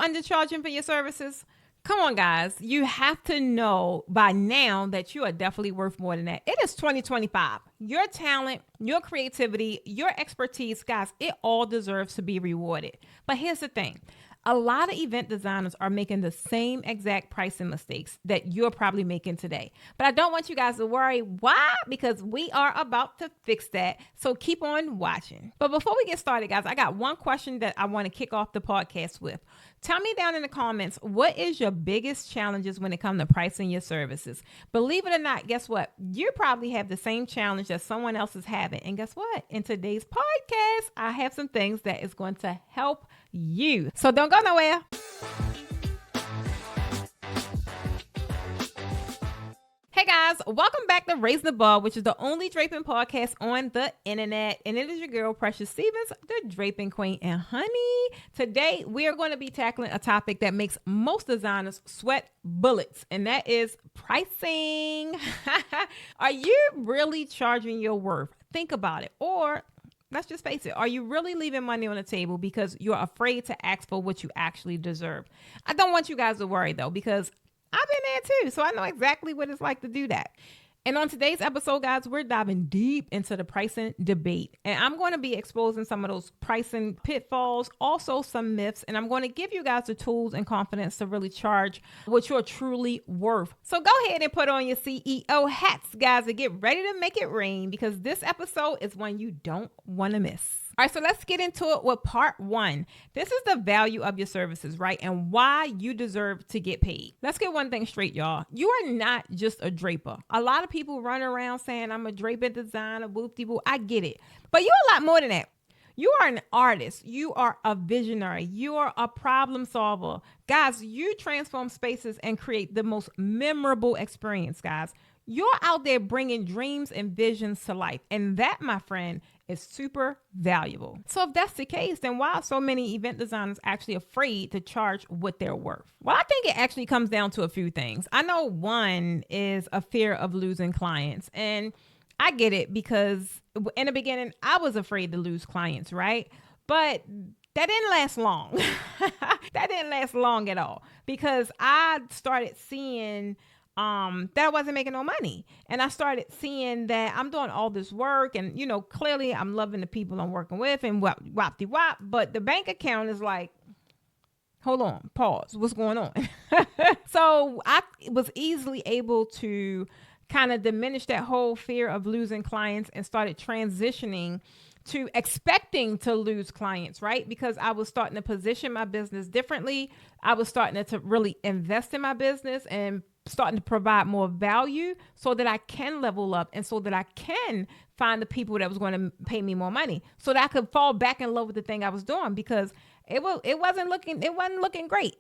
undercharging for your services? Come on, guys. You have to know by now that you are definitely worth more than that. It is 2025. Your talent, your creativity, your expertise, guys, it all deserves to be rewarded. But here's the thing. A lot of event designers are making the same exact pricing mistakes that you're probably making today. But I don't want you guys to worry. Why? Because we are about to fix that. So keep on watching. But before we get started, guys, I got one question that I want to kick off the podcast with. Tell me down in the comments, what is your biggest challenges when it comes to pricing your services? Believe it or not, guess what? You probably have the same challenge that someone else is having. And guess what? In today's podcast, I have some things that is going to help you. So don't go nowhere. Hey guys, welcome back to Raising the Bar, which is the only draping podcast on the internet. And it is your girl, Precious Stevens, the draping queen. And honey, today we are going to be tackling a topic that makes most designers sweat bullets, and that is pricing. Are you really charging your worth? Think about it. Or let's just face it. Are you really leaving money on the table because you're afraid to ask for what you actually deserve? I don't want you guys to worry though, because I've been there too, so I know exactly what it's like to do that. And on today's episode, guys, we're diving deep into the pricing debate. And I'm going to be exposing some of those pricing pitfalls, also some myths, and I'm going to give you guys the tools and confidence to really charge what you're truly worth. So go ahead and put on your CEO hats, guys, and get ready to make it rain, because this episode is one you don't want to miss. All right, so let's get into it with part one. This is the value of your services, right? And why you deserve to get paid. Let's get one thing straight, y'all. You are not just a draper. A lot of people run around saying, I'm a draper designer, whoop-de-whoop. I get it. But you're a lot more than that. You are an artist. You are a visionary. You are a problem solver. Guys, you transform spaces and create the most memorable experience, guys. You're out there bringing dreams and visions to life. And that, my friend, is super valuable. So if that's the case, then why are so many event designers actually afraid to charge what they're worth? Well, I think it actually comes down to a few things. I know one is a fear of losing clients. And I get it, because in the beginning, I was afraid to lose clients, right? But that didn't last long. That didn't last long at all, because I started seeing that I wasn't making no money. And I started seeing that I'm doing all this work, and, you know, clearly I'm loving the people I'm working with and wop-de-wop, but the bank account is like, hold on, pause, what's going on? So I was easily able to kind of diminish that whole fear of losing clients and started transitioning to expecting to lose clients, right? Because I was starting to position my business differently. I was starting to really invest in my business and starting to provide more value so that I can level up, and so that I can find the people that was going to pay me more money, so that I could fall back in love with the thing I was doing, because it wasn't looking great.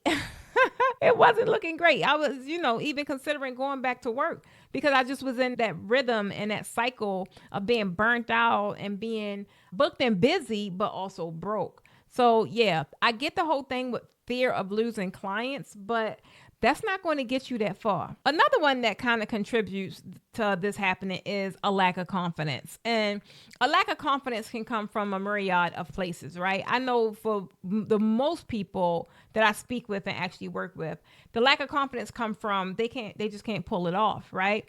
It wasn't looking great. I was, even considering going back to work, because I just was in that rhythm and that cycle of being burnt out and being booked and busy, but also broke. So yeah, I get the whole thing with fear of losing clients, but that's not going to get you that far. Another one that kind of contributes to this happening is a lack of confidence. And a lack of confidence can come from a myriad of places, right? I know for the most people that I speak with and actually work with, the lack of confidence come from they just can't pull it off, right?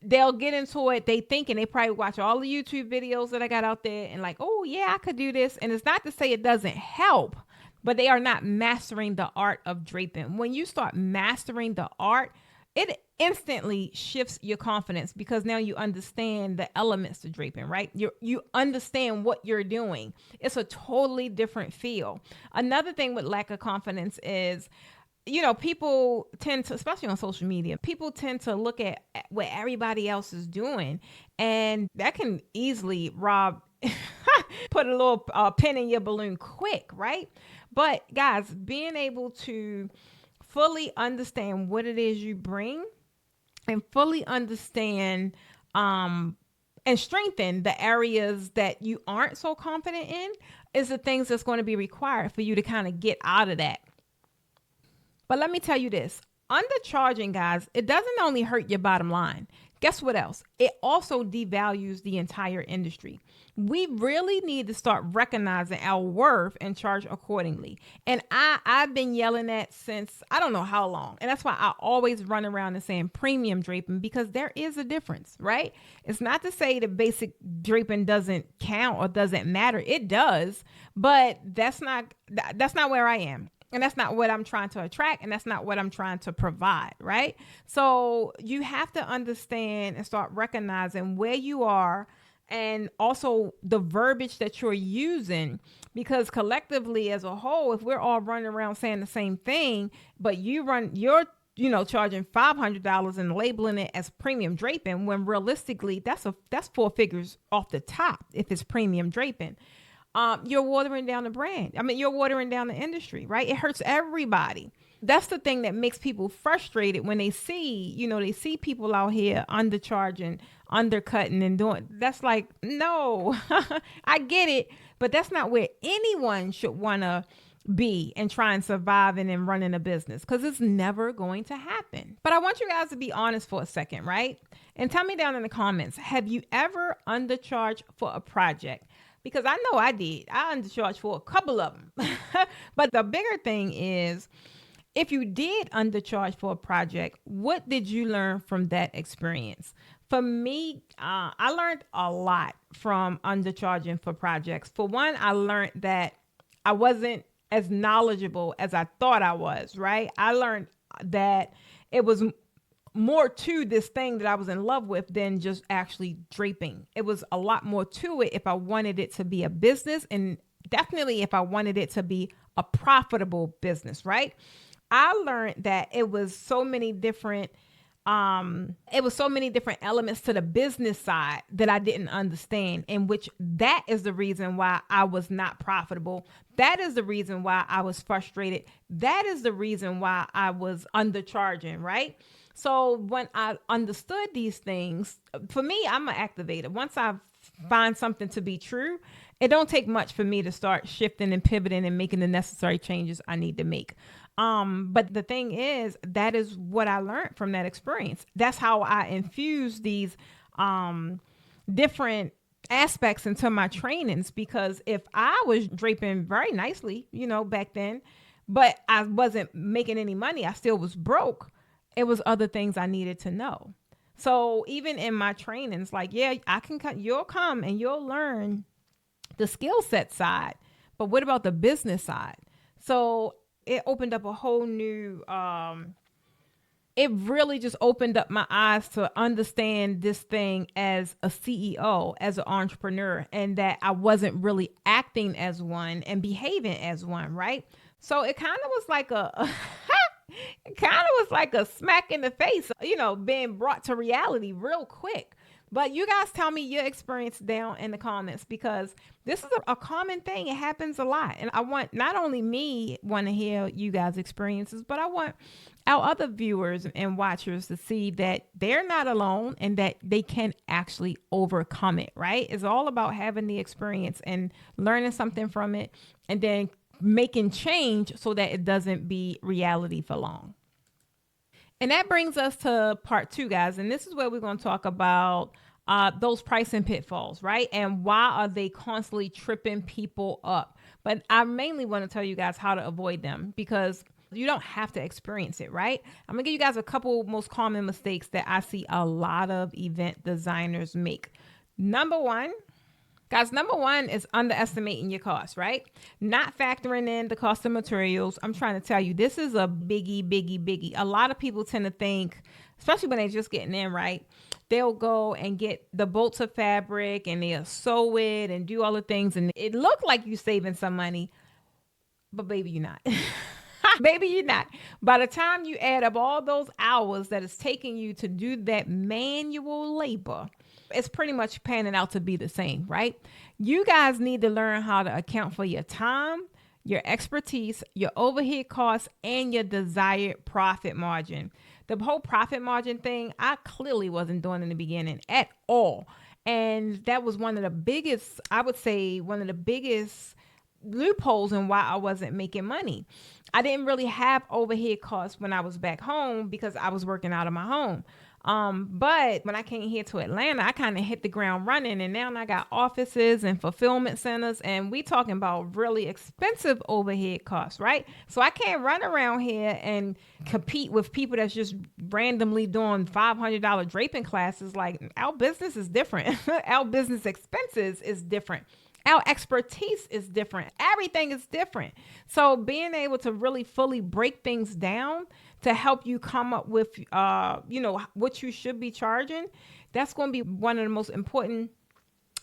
They'll get into it, they probably watch all the YouTube videos that I got out there and like, oh yeah, I could do this. And it's not to say it doesn't help, but they are not mastering the art of draping. When you start mastering the art, it instantly shifts your confidence, because now you understand the elements to draping, right? You understand what you're doing. It's a totally different feel. Another thing with lack of confidence is, people tend to, especially on social media, people tend to look at what everybody else is doing, and that can easily put a little pin in your balloon quick, right? But guys, being able to fully understand what it is you bring, and fully understand and strengthen the areas that you aren't so confident in, is the things that's going to be required for you to kind of get out of that. But let me tell you this, undercharging, guys, it doesn't only hurt your bottom line. Guess what else? It also devalues the entire industry. We really need to start recognizing our worth and charge accordingly. And I've been yelling that since I don't know how long. And that's why I always run around and saying premium draping, because there is a difference, right? It's not to say the basic draping doesn't count or doesn't matter. It does, but that's not where I am. And that's not what I'm trying to attract. And that's not what I'm trying to provide. Right. So you have to understand and start recognizing where you are and also the verbiage that you're using, because collectively as a whole, if we're all running around saying the same thing, but you're charging $500 and labeling it as premium draping, when realistically that's four figures off the top if it's premium draping. You're watering down the brand. I mean, you're watering down the industry, right? It hurts everybody. That's the thing that makes people frustrated when they see people out here undercharging, undercutting and doing. That's like, no, I get it, but that's not where anyone should want to be and try and survive and running a business, because it's never going to happen. But I want you guys to be honest for a second, right? And tell me down in the comments, have you ever undercharged for a project? Because I know I did. I undercharged for a couple of them. But the bigger thing is, if you did undercharge for a project, what did you learn from that experience? For me, I learned a lot from undercharging for projects. For one, I learned that I wasn't as knowledgeable as I thought I was, right? I learned that it was more to this thing that I was in love with than just actually draping. It was a lot more to it if I wanted it to be a business, and definitely if I wanted it to be a profitable business, right? I learned that it was so many different elements to the business side that I didn't understand, in which that is the reason why I was not profitable. That is the reason why I was frustrated. That is the reason why I was undercharging, right? So when I understood these things, for me, I'm an activator. Once I find something to be true, it don't take much for me to start shifting and pivoting and making the necessary changes I need to make. But the thing is, that is what I learned from that experience. That's how I infuse these different aspects into my trainings, because if I was draping very nicely, back then, but I wasn't making any money, I still was broke. It was other things I needed to know. So even in my trainings, like, yeah, you'll come and you'll learn the skill set side, but what about the business side? So it opened up a whole new, it really just opened up my eyes to understand this thing as a CEO, as an entrepreneur, and that I wasn't really acting as one and behaving as one, right? So it kind of was like a smack in the face, being brought to reality real quick. But you guys tell me your experience down in the comments, because this is a common thing. It happens a lot. And I want not only me want to hear you guys' experiences, but I want our other viewers and watchers to see that they're not alone and that they can actually overcome it, right? It's all about having the experience and learning something from it, and then making change so that it doesn't be reality for long. And that brings us to part 2, guys. And this is where we're going to talk about those pricing pitfalls, right? And why are they constantly tripping people up? But I mainly want to tell you guys how to avoid them, because you don't have to experience it, right? I'm going to give you guys a couple most common mistakes that I see a lot of event designers make. Number one is underestimating your costs, right? Not factoring in the cost of materials. I'm trying to tell you, this is a biggie. A lot of people tend to think, especially when they're just getting in, right? They'll go and get the bolts of fabric and they'll sew it and do all the things. And it looked like you're saving some money, but baby, you're not. Baby, you're not. By the time you add up all those hours that it's taking you to do that manual labor, it's pretty much panning out to be the same, right? You guys need to learn how to account for your time, your expertise, your overhead costs, and your desired profit margin. The whole profit margin thing, I clearly wasn't doing in the beginning at all. And that was one of the biggest loopholes in why I wasn't making money. I didn't really have overhead costs when I was back home because I was working out of my home. But when I came here to Atlanta, I kind of hit the ground running, and now I got offices and fulfillment centers, and we talking about really expensive overhead costs, right? So I can't run around here and compete with people that's just randomly doing $500 draping classes. Like, our business is different. Our business expenses is different. Our expertise is different. Everything is different. So being able to really fully break things down to help you come up with, what you should be charging, that's going to be one of the most important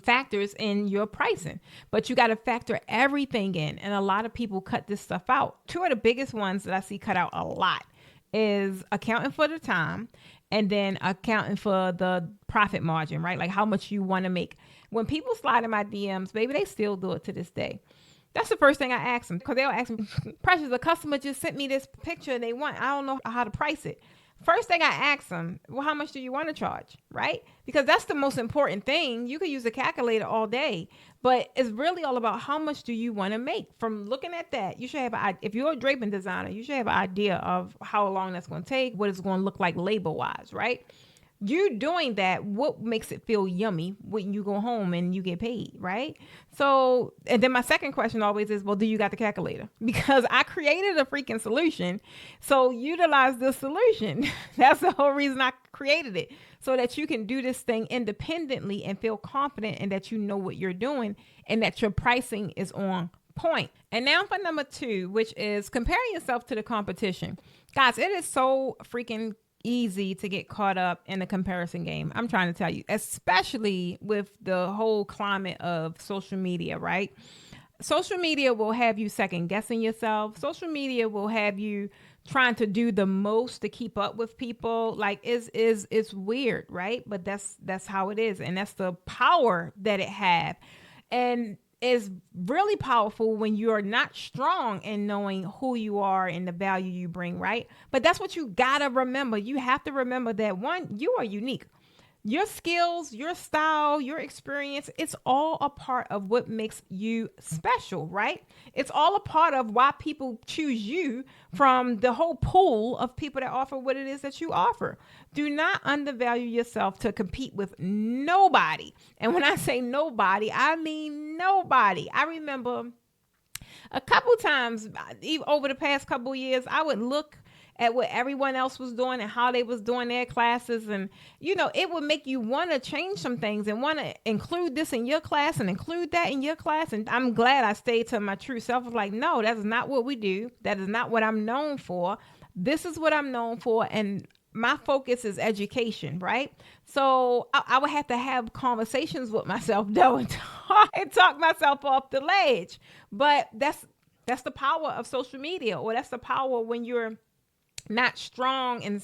factors in your pricing. But you got to factor everything in. And a lot of people cut this stuff out. Two of the biggest ones that I see cut out a lot is accounting for the time and then accounting for the profit margin, right? Like how much you want to make. When people slide in my DMs, baby, they still do it to this day. That's the first thing I ask them, because they'll ask me, Precious, the customer just sent me this picture they want. I don't know how to price it. First thing I ask them, well, how much do you want to charge, right? Because that's the most important thing. You could use a calculator all day, but it's really all about how much do you want to make. From looking at that, you should have, if you're a draping designer, you should have an idea of how long that's going to take, what it's going to look like labor-wise, right? You doing that, what makes it feel yummy when you go home and you get paid, right? So, and then my second question always is, well, do you got the calculator? Because I created a freaking solution. So utilize the solution. That's the whole reason I created it, so that you can do this thing independently and feel confident and that you know what you're doing and that your pricing is on point. And now for number 2, which is comparing yourself to the competition. Guys, it is so freaking easy to get caught up in the comparison game. I'm trying to tell you, especially with the whole climate of social media, right? Social media will have you second guessing yourself. Social media will have you trying to do the most to keep up with people. Like, it's weird, right? But that's how it is, and that's the power that it have. And is really powerful when you're not strong in knowing who you are and the value you bring, right? But that's what you gotta remember. You have to remember that, one, you are unique. Your skills, your style, your experience, it's all a part of what makes you special, right? It's all a part of why people choose you from the whole pool of people that offer what it is that you offer. Do not undervalue yourself to compete with nobody. And when I say nobody, I mean nobody. I remember a couple times over the past couple years, I would look at what everyone else was doing and how they was doing their classes. And, it would make you want to change some things and want to include this in your class and include that in your class. And I'm glad I stayed to my true self. I was like, no, that is not what we do. That is not what I'm known for. This is what I'm known for. And my focus is education, right? So I would have to have conversations with myself though and talk myself off the ledge. But that's the power of social media, or that's the power when you're not strong and,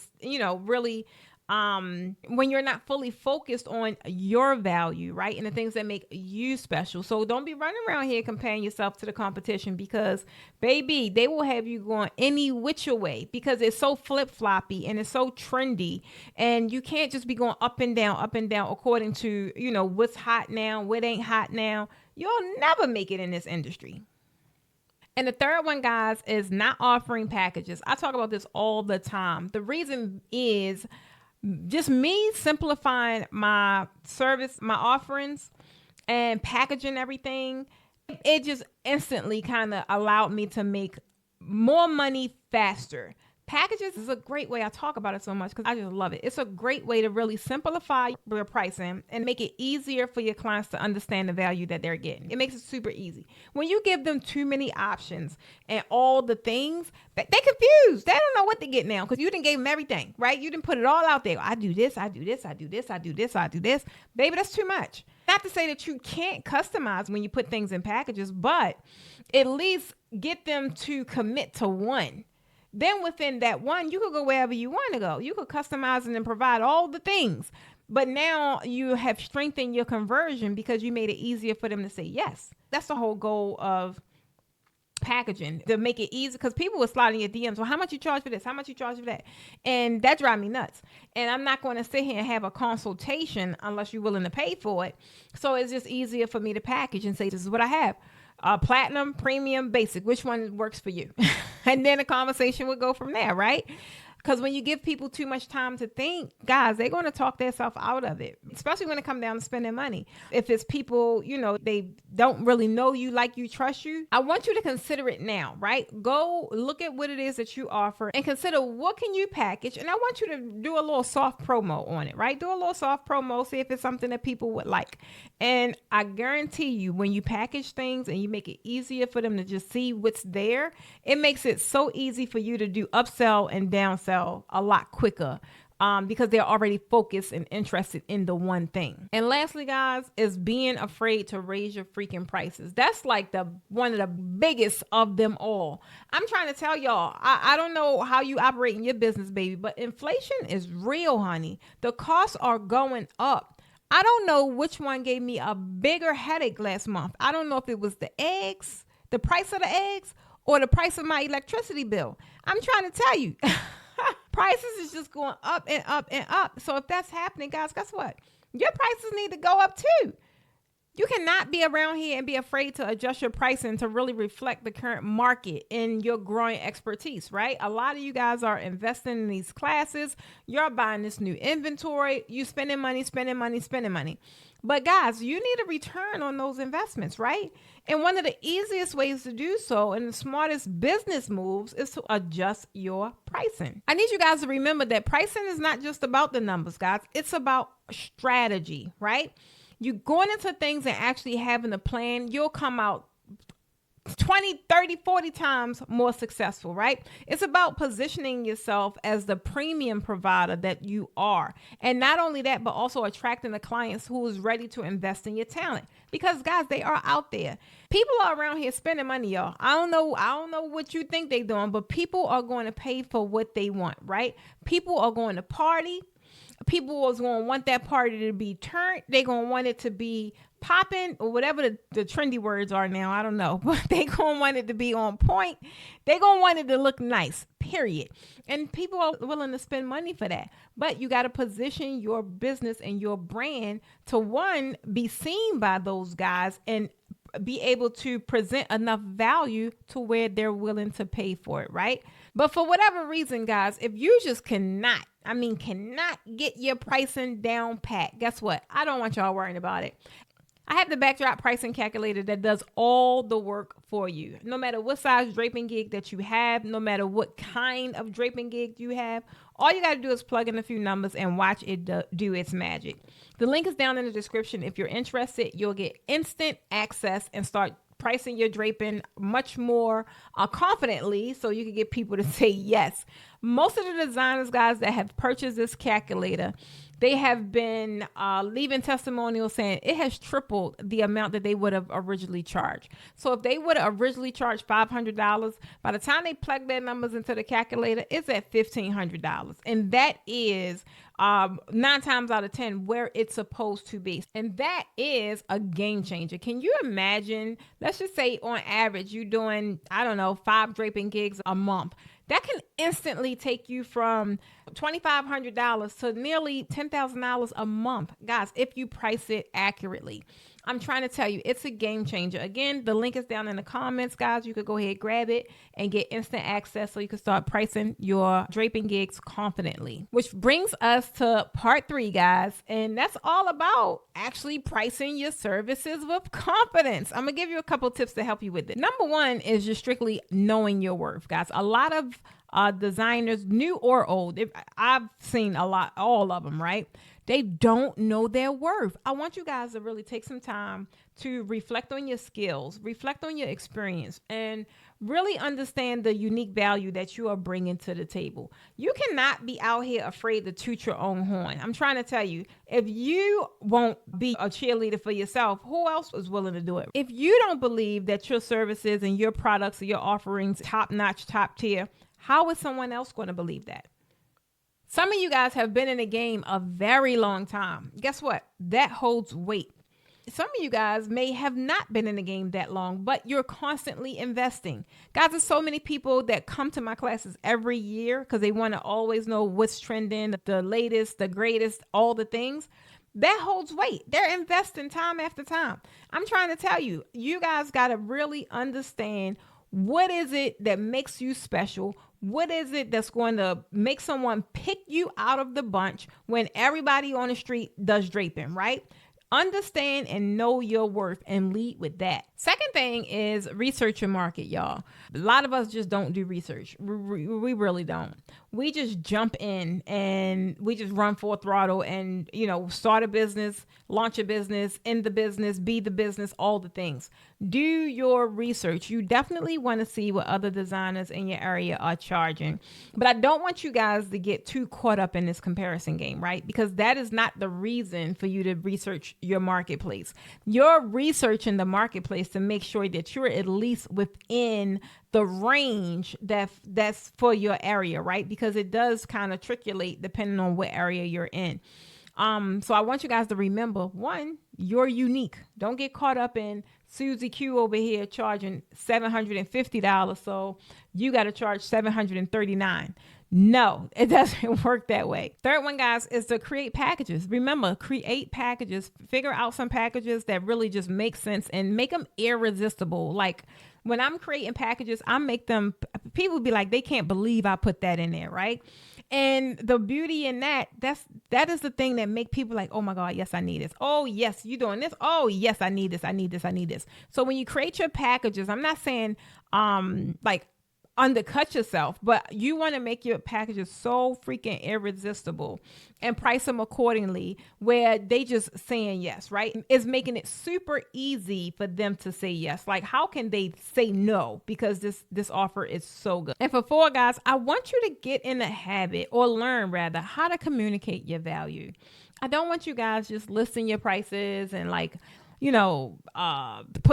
really, when you're not fully focused on your value, right? And the things that make you special. So don't be running around here comparing yourself to the competition, because baby, they will have you going any which way, because it's so flip floppy and it's so trendy. And you can't just be going up and down according to, what's hot now, what ain't hot now. You'll never make it in this industry. And the third one, guys, is not offering packages. I talk about this all the time. The reason is just me simplifying my service, my offerings, and packaging everything. It just instantly kind of allowed me to make more money faster. Packages is a great way. I talk about it so much because I just love it. It's a great way to really simplify your pricing and make it easier for your clients to understand the value that they're getting. It makes it super easy. When you give them too many options and all the things, they confused. They don't know what to get now because you didn't give them everything, right? You didn't put it all out there. I do this, I do this, I do this, I do this, I do this. Baby, that's too much. Not to say that you can't customize when you put things in packages, but at least get them to commit to one. Then within that one, you could go wherever you want to go. You could customize and then provide all the things. But now you have strengthened your conversion because you made it easier for them to say yes. That's the whole goal of packaging, to make it easy, because people were sliding your DMs. Well, how much you charge for this? How much you charge for that? And that drives me nuts. And I'm not going to sit here and have a consultation unless you're willing to pay for it. So it's just easier for me to package and say, this is what I have. Platinum, premium, basic. Which one works for you? And then the conversation would go from there, right? Because when you give people too much time to think, guys, they're going to talk themselves out of it, especially when it comes down to spending money. If it's people, they don't really know you, like you, trust you, I want you to consider it now, right? Go look at what it is that you offer and consider what can you package. And I want you to do a little soft promo on it, right? Do a little soft promo, see if it's something that people would like. And I guarantee you, when you package things and you make it easier for them to just see what's there, it makes it so easy for you to do upsell and downsell a lot quicker, because they're already focused and interested in the one thing. And lastly, guys, is being afraid to raise your freaking prices. That's like one of the biggest of them all. I'm trying to tell y'all, I don't know how you operate in your business, baby, but inflation is real, honey. The costs are going up. I don't know which one gave me a bigger headache last month. I don't know if it was the eggs, the price of the eggs, or the price of my electricity bill. I'm trying to tell you. Prices is just going up and up and up. So if that's happening, guys, guess what? Your prices need to go up too. You cannot be around here and be afraid to adjust your pricing to really reflect the current market and your growing expertise, right? A lot of you guys are investing in these classes. You're buying this new inventory. You spending money. But guys, you need a return on those investments, right? And one of the easiest ways to do so and the smartest business moves is to adjust your pricing. I need you guys to remember that pricing is not just about the numbers, guys. It's about strategy, right? You going into things and actually having a plan, you'll come out 20, 30, 40 times more successful, right? It's about positioning yourself as the premium provider that you are. And not only that, but also attracting the clients who is ready to invest in your talent. Because guys, they are out there. People are around here spending money, y'all. I don't know what you think they're doing, but people are going to pay for what they want, right? People are going to party. People is going to want that party to be turned. They're going to want it to be popping, or whatever the trendy words are now. I don't know, but they're going to want it to be on point. They're going to want it to look nice, period. And people are willing to spend money for that. But you got to position your business and your brand to, one, be seen by those guys and be able to present enough value to where they're willing to pay for it, right? But for whatever reason, guys, if you just cannot get your pricing down pat, guess what? I don't want y'all worrying about it. I have the Backdrop pricing calculator that does all the work for you. No matter what size draping gig that you have, no matter what kind of draping gig you have, all you got to do is plug in a few numbers and watch it do its magic. The link is down in the description. If you're interested, you'll get instant access and start pricing your draping much more confidently, so you can get people to say yes. Most of the designers, guys, that have purchased this calculator, they have been leaving testimonials saying it has tripled the amount that they would have originally charged. So if they would have originally charged $500, by the time they plug their numbers into the calculator, it's at $1,500. And that is 9 times out of 10 where it's supposed to be. And that is a game changer. Can you imagine, let's just say on average, you're doing, 5 draping gigs a month. That can instantly take you from $2,500 to nearly $10,000 a month, guys, if you price it accurately. I'm trying to tell you, it's a game changer. Again, the link is down in the comments, guys. You could go ahead, grab it, and get instant access so you can start pricing your draping gigs confidently. Which brings us to part 3, guys. And that's all about actually pricing your services with confidence. I'm going to give you a couple tips to help you with it. Number 1 is just strictly knowing your worth, guys. A lot of designers, new or old, I've seen all of them, right? They don't know their worth. I want you guys to really take some time to reflect on your skills, reflect on your experience, and really understand the unique value that you are bringing to the table. You cannot be out here afraid to toot your own horn. I'm trying to tell you, if you won't be a cheerleader for yourself, who else is willing to do it? If you don't believe that your services and your products or your offerings top-notch, top tier, how is someone else going to believe that? Some of you guys have been in the game a very long time. Guess what? That holds weight. Some of you guys may have not been in the game that long, but you're constantly investing. Guys, there's so many people that come to my classes every year because they want to always know what's trending, the latest, the greatest, all the things. that holds weight. They're investing time after time. I'm trying to tell you, you guys got to really understand what is it that makes you special? What is it that's going to make someone pick you out of the bunch when everybody on the street does draping, right? Understand and know your worth and lead with that. Second thing is research your market, y'all. A lot of us just don't do research. We really don't. We just jump in and we just run full throttle and, start a business, launch a business, end the business, be the business, all the things. Do your research. You definitely want to see what other designers in your area are charging. But I don't want you guys to get too caught up in this comparison game, right? Because that is not the reason for you to research your marketplace. You're researching the marketplace to make sure that you're at least within the range that's for your area, right? Because it does kind of triculate depending on what area you're in. So I want you guys to remember, one, you're unique. Don't get caught up in Susie Q over here charging $750, so you got to charge $739. No, it doesn't work that way. Third one, guys, is to create packages. Remember, create packages. Figure out some packages that really just make sense and make them irresistible. Like when I'm creating packages, I make them, people be like, they can't believe I put that in there, right? And the beauty in that is the thing that make people like, oh my God, yes, I need this. Oh yes, you doing this. Oh yes, I need this. I need this. I need this. So when you create your packages, I'm not saying like undercut yourself, but you want to make your packages so freaking irresistible and price them accordingly where they just saying yes, right? It's making it super easy for them to say yes. Like how can they say no? Because this offer is so good. And for 4, guys, I want you to get in the habit or learn rather how to communicate your value. I don't want you guys just listing your prices and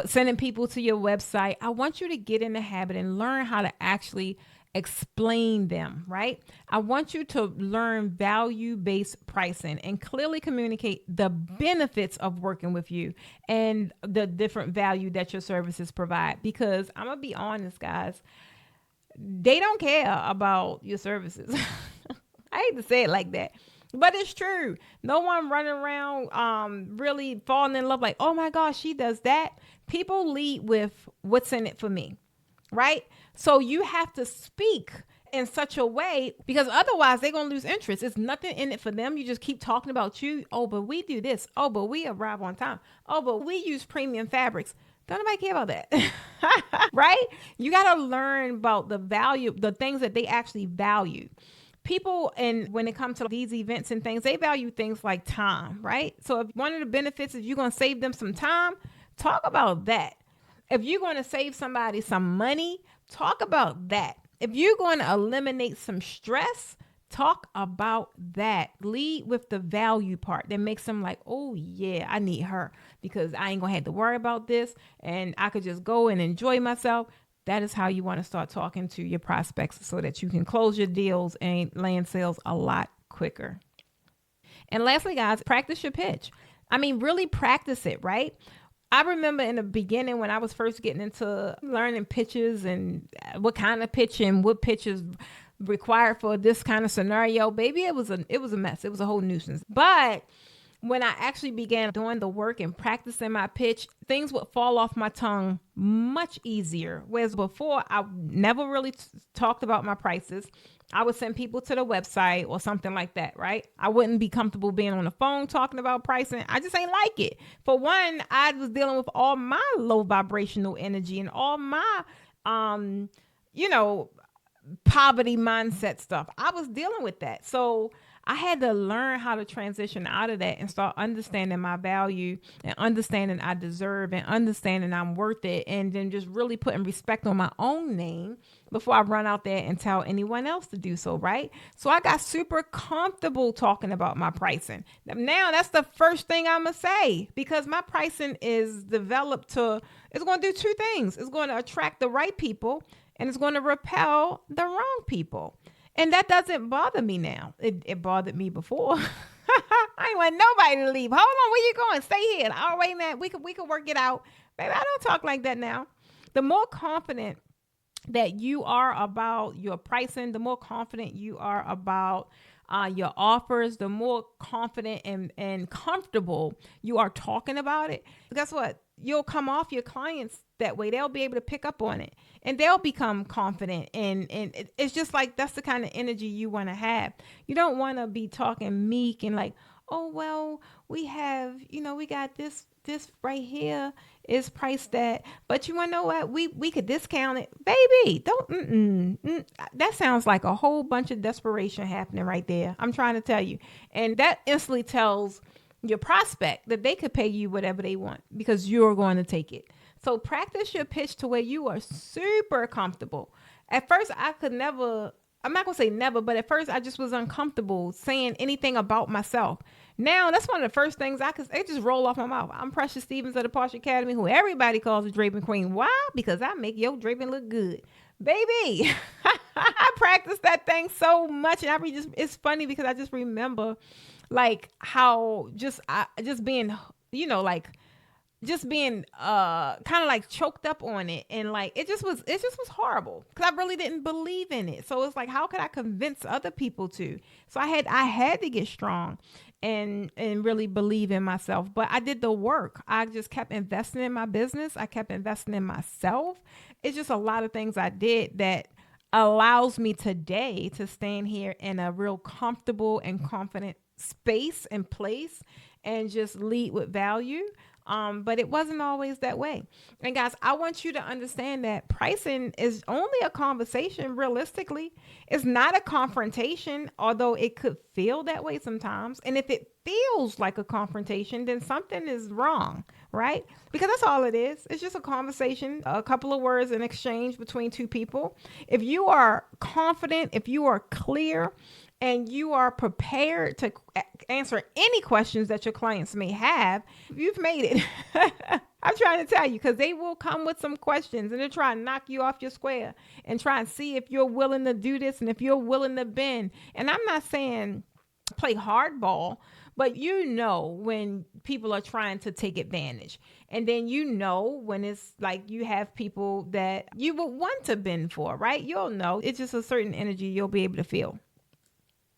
sending people to your website. I want you to get in the habit and learn how to actually explain them, right? I want you to learn value-based pricing and clearly communicate the benefits of working with you and the different value that your services provide. Because I'm going to be honest, guys, they don't care about your services. I hate to say it like that, but it's true. No one running around really falling in love like, oh my gosh, she does that. People lead with what's in it for me, right? So you have to speak in such a way because otherwise they're going to lose interest. It's nothing in it for them. You just keep talking about you. Oh, but we do this. Oh, but we arrive on time. Oh, but we use premium fabrics. Don't nobody care about that, right? You got to learn about the value, the things that they actually value. People, and when it comes to these events and things, they value things like time, right? So if one of the benefits is you're going to save them some time, talk about that. If you're going to save somebody some money, talk about that. If you're going to eliminate some stress, talk about that. Lead with the value part that makes them like, oh yeah, I need her because I ain't going to have to worry about this and I could just go and enjoy myself. That is how you want to start talking to your prospects so that you can close your deals and land sales a lot quicker. And lastly, guys, practice your pitch. I mean, really practice it, right? I remember in the beginning when I was first getting into learning pitches and what kind of pitch and what pitches required for this kind of scenario, baby, it was a mess. It was a whole nuisance. But when I actually began doing the work and practicing my pitch, things would fall off my tongue much easier. Whereas before, I never really talked about my prices. I would send people to the website or something like that, right? I wouldn't be comfortable being on the phone talking about pricing. I just ain't like it. For one, I was dealing with all my low vibrational energy and all my, poverty mindset stuff. I was dealing with that. So I had to learn how to transition out of that and start understanding my value and understanding I deserve and understanding I'm worth it. And then just really putting respect on my own name before I run out there and tell anyone else to do so, right? So I got super comfortable talking about my pricing. Now that's the first thing I'm going to say because my pricing is developed it's going to do 2 things. It's going to attract the right people and it's going to repel the wrong people. And that doesn't bother me now. It bothered me before. I ain't want nobody to leave. Hold on, where you going? Stay here. Oh, wait, man, we could work it out. Baby, I don't talk like that now. The more confident that you are about your pricing, the more confident you are about your offers, the more confident and comfortable you are talking about it, guess what? You'll come off your clients that way. They'll be able to pick up on it and they'll become confident. And it's just like, that's the kind of energy you want to have. You don't want to be talking meek and like, oh, well, we have, we got this right here is priced at, but you want to know what? We could discount it. Baby, don't, that sounds like a whole bunch of desperation happening right there. I'm trying to tell you. And that instantly tells your prospect that they could pay you whatever they want because you're going to take it. So practice your pitch to where you are super comfortable. At first, I'm not going to say never, but at first I just was uncomfortable saying anything about myself. Now, that's one of the first things it just roll off my mouth. I'm Precious Stevens of the Posh Academy, who everybody calls the Draping Queen. Why? Because I make your draping look good. Baby, I practice that thing so much. And it's funny because I just remember like how just being, just being kind of like choked up on it, and like it just was horrible because I really didn't believe in it. So it's like, how could I convince other people to? So I had to get strong and really believe in myself. But I did the work. I just kept investing in my business. I kept investing in myself. It's just a lot of things I did that allows me today to stand here in a real comfortable and confident space and place and just lead with value. But it wasn't always that way. And guys, I want you to understand that pricing is only a conversation. Realistically, it's not a confrontation, although it could feel that way sometimes. And if it feels like a confrontation, then something is wrong, right? Because that's all it is. It's just a conversation, a couple of words in exchange between two people. If you are confident, if you are clear, and you are prepared to answer any questions that your clients may have, you've made it. I'm trying to tell you, because they will come with some questions and they'll try and knock you off your square and try and see if you're willing to do this and if you're willing to bend. And I'm not saying play hardball, but when people are trying to take advantage. And then when it's like you have people that you would want to bend for, right? You'll know. It's just a certain energy you'll be able to feel.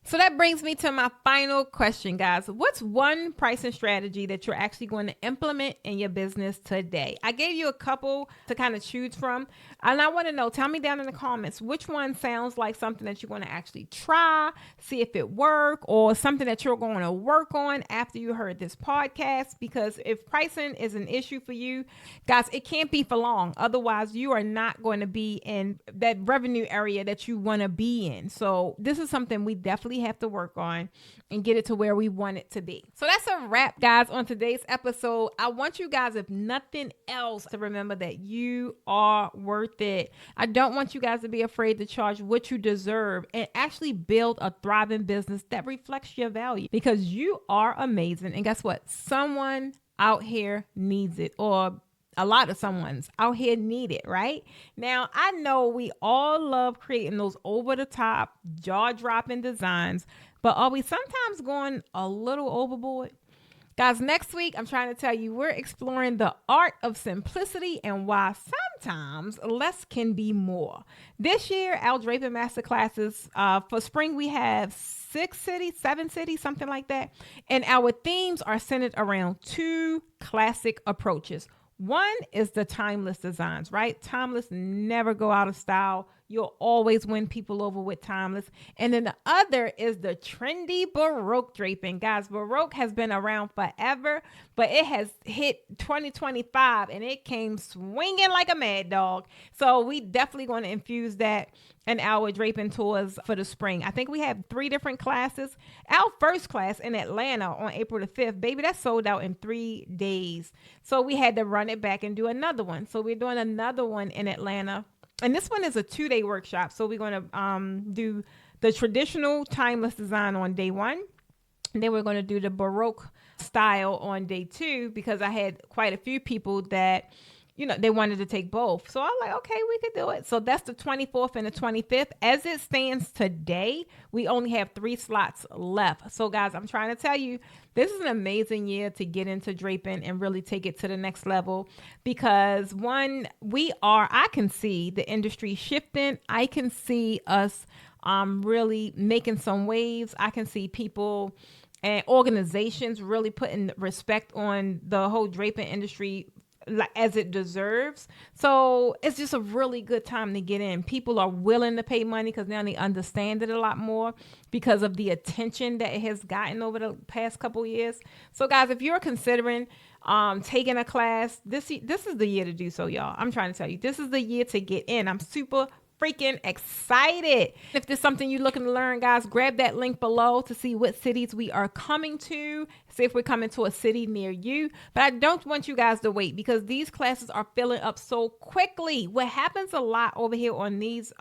So that brings me to my final question, guys. What's one pricing strategy that you're actually going to implement in your business today? I gave you a couple to kind of choose from. And I want to know, tell me down in the comments, which one sounds like something that you're going to actually try, see if it works, or something that you're going to work on after you heard this podcast. Because if pricing is an issue for you, guys, it can't be for long. Otherwise, you are not going to be in that revenue area that you want to be in. So this is something we definitely have to work on and get it to where we want it to be. So that's a wrap, guys, on today's episode. I want you guys, if nothing else, to remember that you are worth it. I don't want you guys to be afraid to charge what you deserve and actually build a thriving business that reflects your value, because you are amazing. And guess what? Someone out here needs it, or a lot of someone's out here need it, right? Now, I know we all love creating those over-the-top, jaw-dropping designs, but are we sometimes going a little overboard? Guys, next week, I'm trying to tell you, we're exploring the art of simplicity and why sometimes less can be more. This year, our Draping Masterclasses, for spring, we have 7 cities, something like that. And our themes are centered around 2 classic approaches. One is the timeless designs, right? Timeless never go out of style. You'll always win people over with timeless. And then the other is the trendy Baroque draping. Guys, Baroque has been around forever, but it has hit 2025 and it came swinging like a mad dog. So we definitely going to infuse that in our draping tours for the spring. I think we have 3 different classes. Our first class in Atlanta on April the 5th, baby, that sold out in 3 days. So we had to run it back and do another one. So we're doing another one in Atlanta. And this one is a 2-day workshop. So we're going to do the traditional timeless design on day 1. And then we're going to do the Baroque style on day 2, because I had quite a few people that they wanted to take both. So I'm like, okay, we could do it. So that's the 24th and the 25th. As it stands today, we only have 3 slots left. So guys, I'm trying to tell you, this is an amazing year to get into draping and really take it to the next level, because one, I can see the industry shifting. I can see us really making some waves. I can see people and organizations really putting respect on the whole draping industry as it deserves. So it's just a really good time to get in. People are willing to pay money because now they understand it a lot more because of the attention that it has gotten over the past couple years. So guys, if you're considering taking a class, this is the year to do so, y'all. I'm trying to tell you, this is the year to get in. I'm super freaking excited. If there's something you're looking to learn, guys, grab that link below to see what cities we are coming to. See if we're coming to a city near you. But I don't want you guys to wait, because these classes are filling up so quickly. What happens a lot over here on these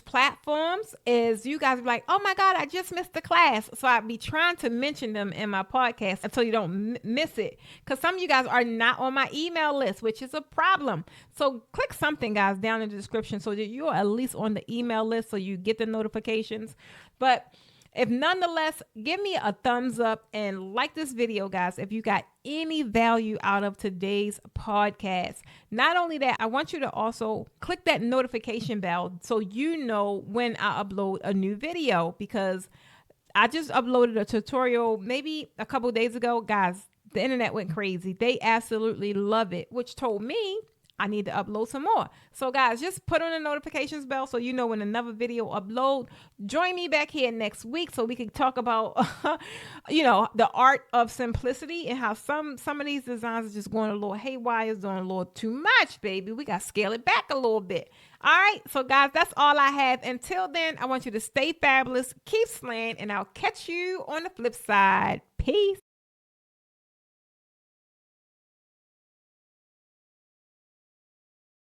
platforms is you guys be like, oh my God, I just missed the class. So I'd be trying to mention them in my podcast until you don't miss it. Because some of you guys are not on my email list, which is a problem. So click something, guys, down in the description so that you're at least on the email list so you get the notifications. But if nonetheless, give me a thumbs up and like this video, guys, if you got any value out of today's podcast. Not only that, I want you to also click that notification bell so you know when I upload a new video, because I just uploaded a tutorial maybe a couple days ago. Guys, the internet went crazy. They absolutely love it, which told me I need to upload some more. So guys, just put on the notifications bell so you know when another video upload. Join me back here next week so we can talk about, the art of simplicity and how some of these designs are just going a little haywire, doing a little too much, baby. We got to scale it back a little bit. All right. So guys, that's all I have. Until then, I want you to stay fabulous, keep slaying, and I'll catch you on the flip side. Peace.